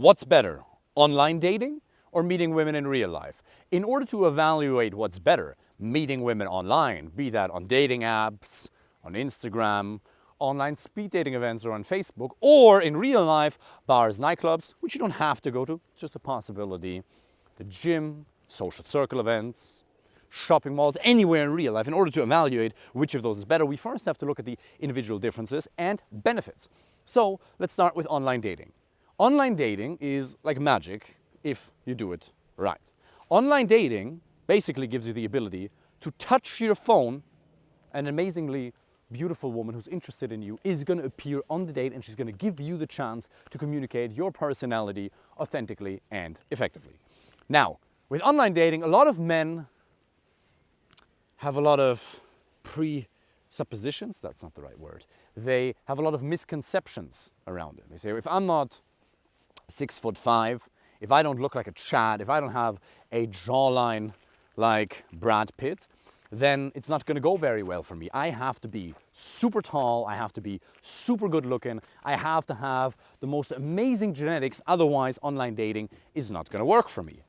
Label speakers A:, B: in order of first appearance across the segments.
A: What's better, online dating or meeting women in real life? In order to evaluate what's better, meeting women online, be that on dating apps, on Instagram, online speed dating events or on Facebook, or in real life, bars, nightclubs, which you don't have to go to, it's just a possibility, the gym, social circle events, shopping malls, anywhere in real life. In order to evaluate which of those is better, we first have to look at the individual differences and benefits. So let's start with online dating. Online dating is like magic if you do it right. Online dating basically gives you the ability to touch your phone. An amazingly beautiful woman who's interested in you is going to appear on the date, and she's going to give you the chance to communicate your personality authentically and effectively. Now, with online dating, a lot of men have a lot of presuppositions, that's not the right word. They have a lot of misconceptions around it. They say, if I'm not 6'5", if I don't look like a Chad, if I don't have a jawline like Brad Pitt, then it's not going to go very well for me. I have to be super tall, I have to be super good looking, I have to have the most amazing genetics, otherwise online dating is not going to work for me.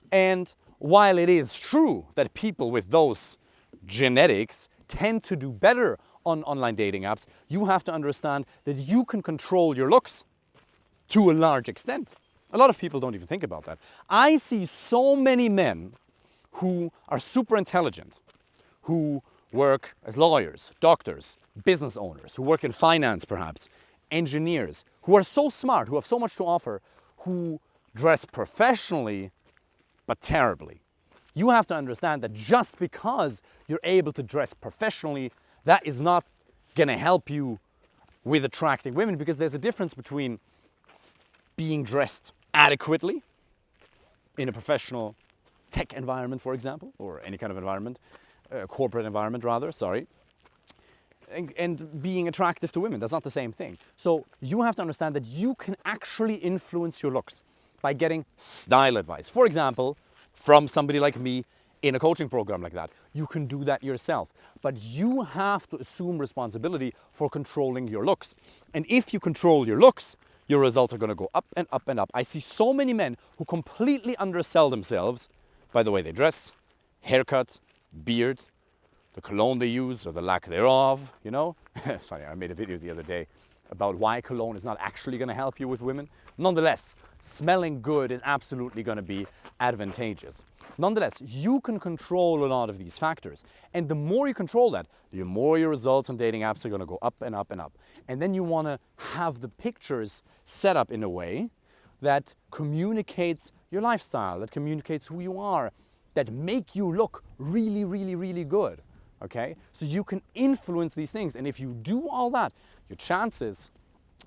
A: And while it is true that people with those genetics tend to do better on online dating apps, you have to understand that you can control your looks to a large extent. A lot of people don't even think about that. I see so many men who are super intelligent, who work as lawyers, doctors, business owners, who work in finance perhaps, engineers, who are so smart, who have so much to offer, who dress professionally but terribly. You have to understand that just because you're able to dress professionally, that is not gonna help you with attracting women, because there's a difference between being dressed adequately in a professional tech environment, for example, or any kind of environment, corporate environment rather, sorry, and being attractive to women. That's not the same thing. So you have to understand that you can actually influence your looks by getting style advice. For example, from somebody like me in a coaching program like that. You can do that yourself, but you have to assume responsibility for controlling your looks. And if you control your looks, your results are going to go up and up and up. I see so many men who completely undersell themselves by the way they dress, haircut, beard, the cologne they use or the lack thereof, you know. It's funny, I made a video the other day about why cologne is not actually going to help you with women. Nonetheless, smelling good is absolutely going to be advantageous. Nonetheless, you can control a lot of these factors. And the more you control that, the more your results on dating apps are going to go up and up and up. And then you want to have the pictures set up in a way that communicates your lifestyle, that communicates who you are, that make you look really, really, really good. Okay? So you can influence these things. And if you do all that, your chances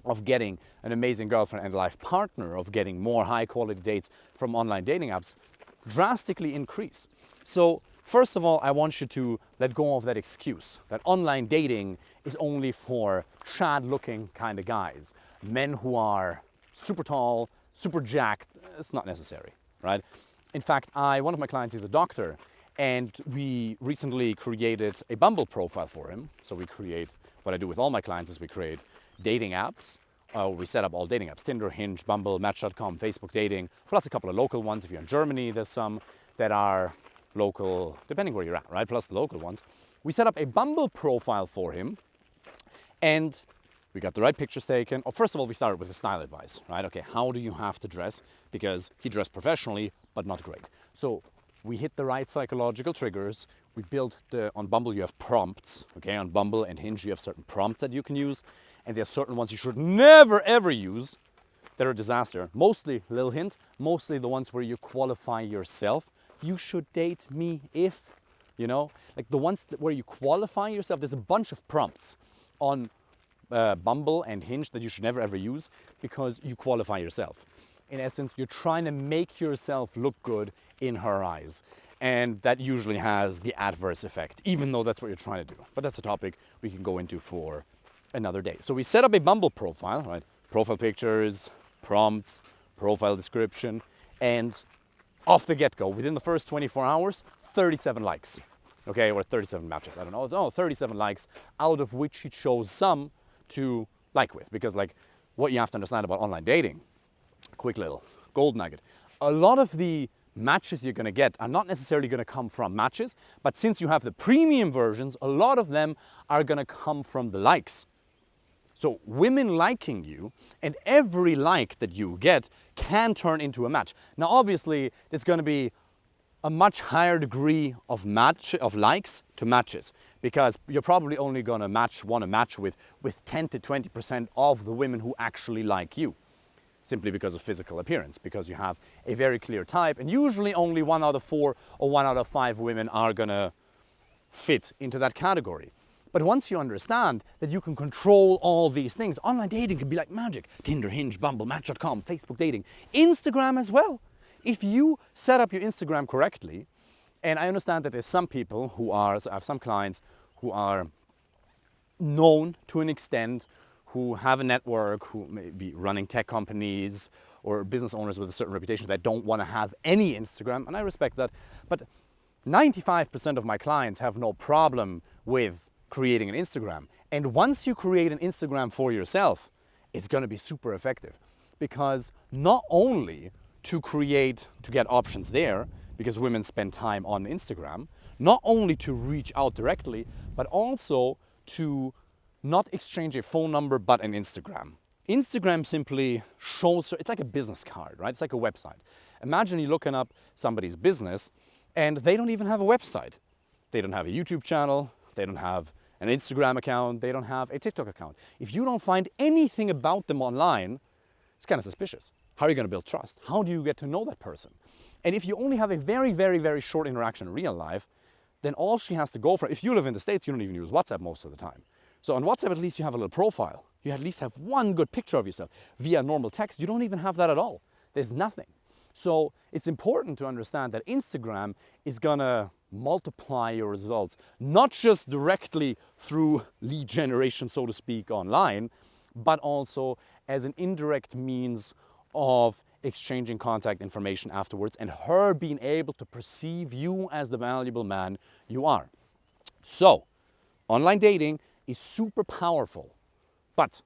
A: of getting an amazing girlfriend and life partner, of getting more high quality dates from online dating apps, drastically increase. So first of all, I want you to let go of that excuse that online dating is only for Chad looking kind of guys. Men who are super tall, super jacked, it's not necessary, right? In fact, one of my clients is a doctor, and we recently created a Bumble profile for him. So what I do with all my clients is we create dating apps. We set up all dating apps: Tinder, Hinge, Bumble, Match.com, Facebook dating, plus a couple of local ones. If you're in Germany, there's some that are local, depending where you're at, right? Plus the local ones. We set up a Bumble profile for him, and we got the right pictures taken. First of all, we started with the style advice, right? Okay, how do you have to dress? Because he dressed professionally, but not great. So we hit the right psychological triggers. We built on Bumble you have prompts, okay? On Bumble and Hinge you have certain prompts that you can use, and there are certain ones you should never ever use that are a disaster. Mostly, little hint, mostly the ones where you qualify yourself. You should date me if, you know, like the ones where you qualify yourself. There's a bunch of prompts on Bumble and Hinge that you should never ever use because you qualify yourself. In essence, you're trying to make yourself look good in her eyes. And that usually has the adverse effect, even though that's what you're trying to do. But that's a topic we can go into for another day. So we set up a Bumble profile, right? Profile pictures, prompts, profile description, and off the get-go, within the first 24 hours, 37 likes, okay? Or 37 matches, I don't know. No, 37 likes, out of which he chose some to like with. Because like, what you have to understand about online dating quick little gold nugget. A lot of the matches you're going to get are not necessarily going to come from matches, but since you have the premium versions, a lot of them are going to come from the likes. So women liking you, and every like that you get can turn into a match. Now obviously there's going to be a much higher degree of likes to matches, because you're probably only going to want to match with 10 to 20% of the women who actually like you, simply because of physical appearance, because you have a very clear type, and usually only 1 out of 4 or 1 out of 5 women are going to fit into that category. But once you understand that you can control all these things, online dating can be like magic. Tinder, Hinge, Bumble, Match.com, Facebook dating, Instagram as well. If you set up your Instagram correctly, and I understand that there's some people who are, so I have some clients who are known to an extent, who have a network, who may be running tech companies or business owners with a certain reputation that don't want to have any Instagram, and I respect that. But 95% of my clients have no problem with creating an Instagram. And once you create an Instagram for yourself, it's going to be super effective, because not only to get options there, because women spend time on Instagram, not only to reach out directly, but also to not exchange a phone number, but an Instagram. Instagram simply shows, it's like a business card, right? It's like a website. Imagine you're looking up somebody's business and they don't even have a website. They don't have a YouTube channel, they don't have an Instagram account, they don't have a TikTok account. If you don't find anything about them online, it's kind of suspicious. How are you going to build trust? How do you get to know that person? And if you only have a very, very, very short interaction in real life, then all she has to go for, if you live in the States, you don't even use WhatsApp most of the time. So on WhatsApp, at least you have a little profile. You at least have one good picture of yourself. Via normal text, you don't even have that at all. There's nothing. So it's important to understand that Instagram is gonna multiply your results, not just directly through lead generation, so to speak, online, but also as an indirect means of exchanging contact information afterwards, and her being able to perceive you as the valuable man you are. So, online dating is super powerful, but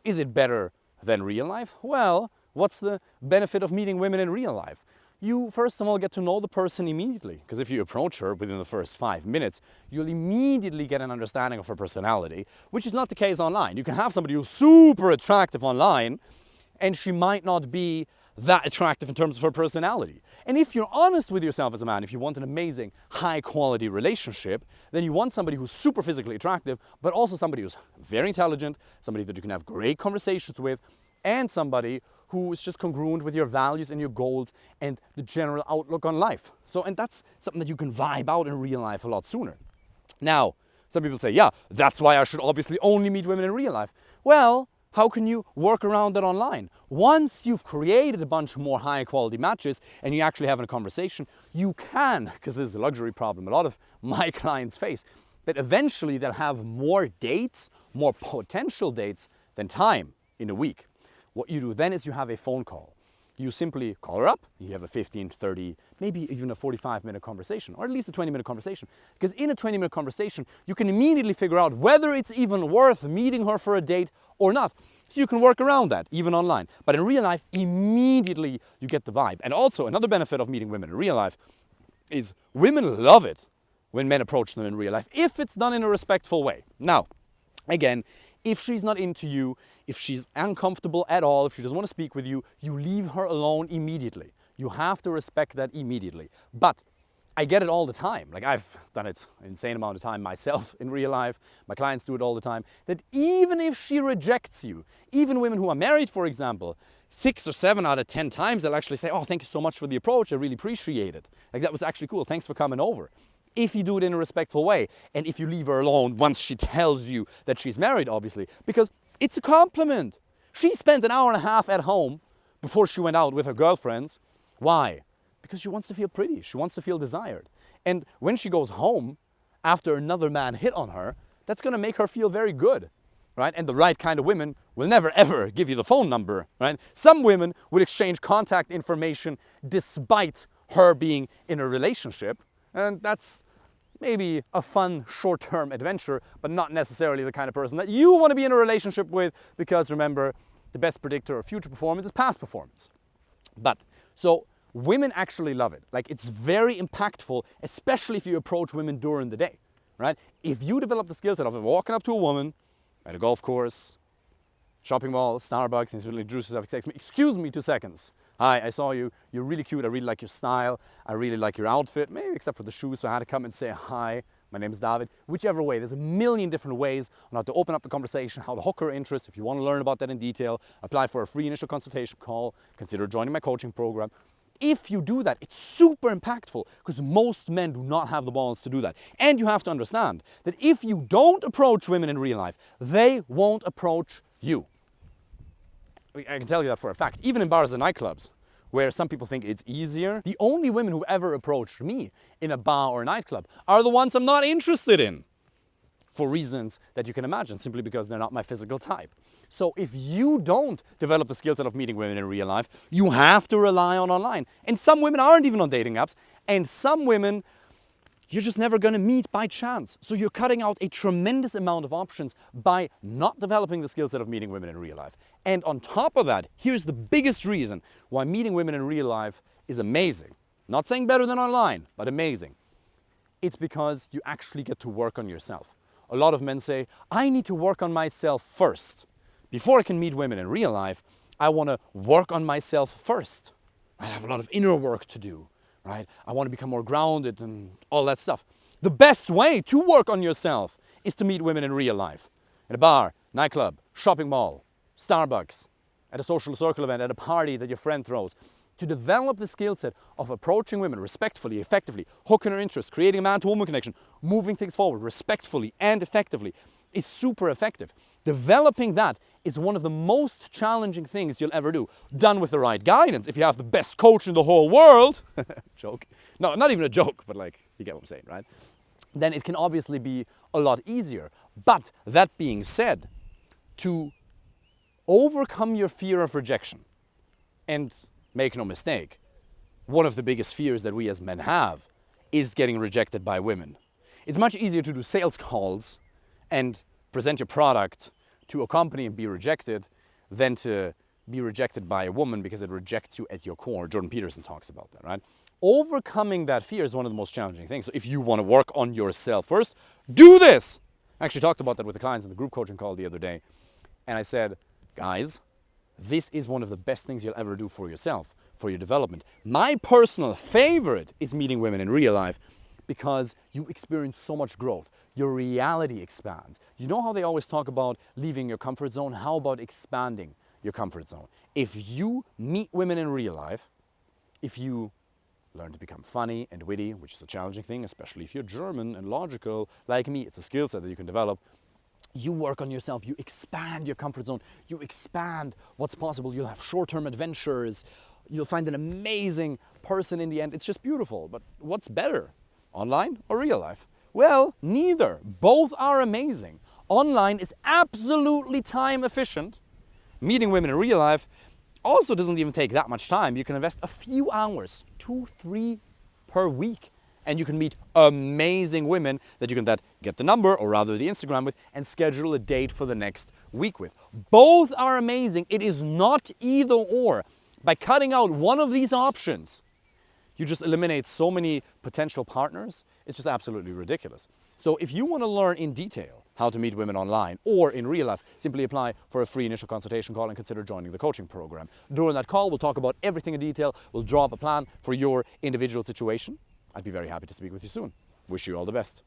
A: is it better than real life? Well, what's the benefit of meeting women in real life? You first of all get to know the person immediately, because if you approach her within the first 5 minutes, you'll immediately get an understanding of her personality, which is not the case online. You can have somebody who's super attractive online, and she might not be that attractive in terms of her personality. And if you're honest with yourself as a man, if you want an amazing, high-quality relationship, then you want somebody who's super physically attractive, but also somebody who's very intelligent, somebody that you can have great conversations with, and somebody who is just congruent with your values and your goals and the general outlook on life. So, and that's something that you can vibe out in real life a lot sooner. Now, some people say, yeah, that's why I should obviously only meet women in real life. Well, how can you work around that online? Once you've created a bunch more high quality matches and you're actually having a conversation, you can, because this is a luxury problem a lot of my clients face, that eventually they'll have more dates, more potential dates than time in a week. What you do then is you have a phone call. You simply call her up, you have a 15, 30, maybe even a 45-minute conversation, or at least a 20-minute conversation. Because in a 20-minute conversation, you can immediately figure out whether it's even worth meeting her for a date or not. So you can work around that, even online. But in real life, immediately you get the vibe. And also, another benefit of meeting women in real life is women love it when men approach them in real life, if it's done in a respectful way. Now, again, if she's not into you, if she's uncomfortable at all, if she doesn't want to speak with you, you leave her alone immediately. You have to respect that immediately. But I get it all the time. Like, I've done it an insane amount of time myself in real life. My clients do it all the time. That even if she rejects you, even women who are married, for example, 6 or 7 out of 10 times they'll actually say, oh, thank you so much for the approach. I really appreciate it. Like, that was actually cool. Thanks for coming over. If you do it in a respectful way, and if you leave her alone once she tells you that she's married, obviously, because it's a compliment. She spent an hour and a half at home before she went out with her girlfriends. Why? Because she wants to feel pretty. She wants to feel desired. And when she goes home after another man hit on her, that's going to make her feel very good, right? And the right kind of women will never, ever give you the phone number, right? Some women will exchange contact information despite her being in a relationship. And that's maybe a fun short-term adventure, but not necessarily the kind of person that you want to be in a relationship with, because remember, the best predictor of future performance is past performance. But, so women actually love it. Like, it's very impactful, especially if you approach women during the day, right? If you develop the skill set of walking up to a woman at a golf course, shopping mall, Starbucks, and really introduce yourself, excuse me 2 seconds. Hi, I saw you, you're really cute, I really like your style, I really like your outfit, maybe except for the shoes, so I had to come and say hi, my name's David. Whichever way, there's a million different ways on how to open up the conversation, how to hook her interest. If you want to learn about that in detail, apply for a free initial consultation call, consider joining my coaching program. If you do that, it's super impactful because most men do not have the balls to do that. And you have to understand that if you don't approach women in real life, they won't approach you. I can tell you that for a fact. Even in bars and nightclubs, where some people think it's easier, the only women who ever approached me in a bar or a nightclub are the ones I'm not interested in, for reasons that you can imagine, simply because they're not my physical type. So if you don't develop the skill set of meeting women in real life, you have to rely on online. And some women aren't even on dating apps, and some women you're just never going to meet by chance. So you're cutting out a tremendous amount of options by not developing the skill set of meeting women in real life. And on top of that, here's the biggest reason why meeting women in real life is amazing. Not saying better than online, but amazing. It's because you actually get to work on yourself. A lot of men say, I need to work on myself first. Before I can meet women in real life, I want to work on myself first. I have a lot of inner work to do. Right? I want to become more grounded and all that stuff. The best way to work on yourself is to meet women in real life. At a bar, nightclub, shopping mall, Starbucks, at a social circle event, at a party that your friend throws. To develop the skill set of approaching women respectfully, effectively, hooking her interest, creating a man-to-woman connection, moving things forward respectfully and effectively is super effective. Developing that is one of the most challenging things you'll ever do. Done with the right guidance, if you have the best coach in the whole world, joke, no, not even a joke, but like, you get what I'm saying, right? Then it can obviously be a lot easier. But that being said, to overcome your fear of rejection, and make no mistake, one of the biggest fears that we as men have is getting rejected by women. It's much easier to do sales calls and present your product to a company and be rejected than to be rejected by a woman because it rejects you at your core. Jordan Peterson talks about that, right? Overcoming that fear is one of the most challenging things. So if you want to work on yourself first, do this. I actually talked about that with the clients in the group coaching call the other day. And I said, guys, this is one of the best things you'll ever do for yourself, for your development. My personal favorite is meeting women in real life because you experience so much growth. Your reality expands. You know how they always talk about leaving your comfort zone? How about expanding your comfort zone? If you meet women in real life, if you learn to become funny and witty, which is a challenging thing, especially if you're German and logical like me, it's a skill set that you can develop. You work on yourself, you expand your comfort zone, you expand what's possible. You'll have short-term adventures, you'll find an amazing person in the end. It's just beautiful. But what's better, online or real life? Well, neither. Both are amazing. Online is absolutely time efficient. Meeting women in real life also doesn't even take that much time. You can invest a few hours, 2-3 per week, and you can meet amazing women that you can then get the number, or rather the Instagram with, and schedule a date for the next week with. Both are amazing. It is not either or. By cutting out one of these options, you just eliminate so many potential partners. It's just absolutely ridiculous. So if you want to learn in detail how to meet women online or in real life, simply apply for a free initial consultation call and consider joining the coaching program. During that call, we'll talk about everything in detail. We'll draw up a plan for your individual situation. I'd be very happy to speak with you soon. Wish you all the best.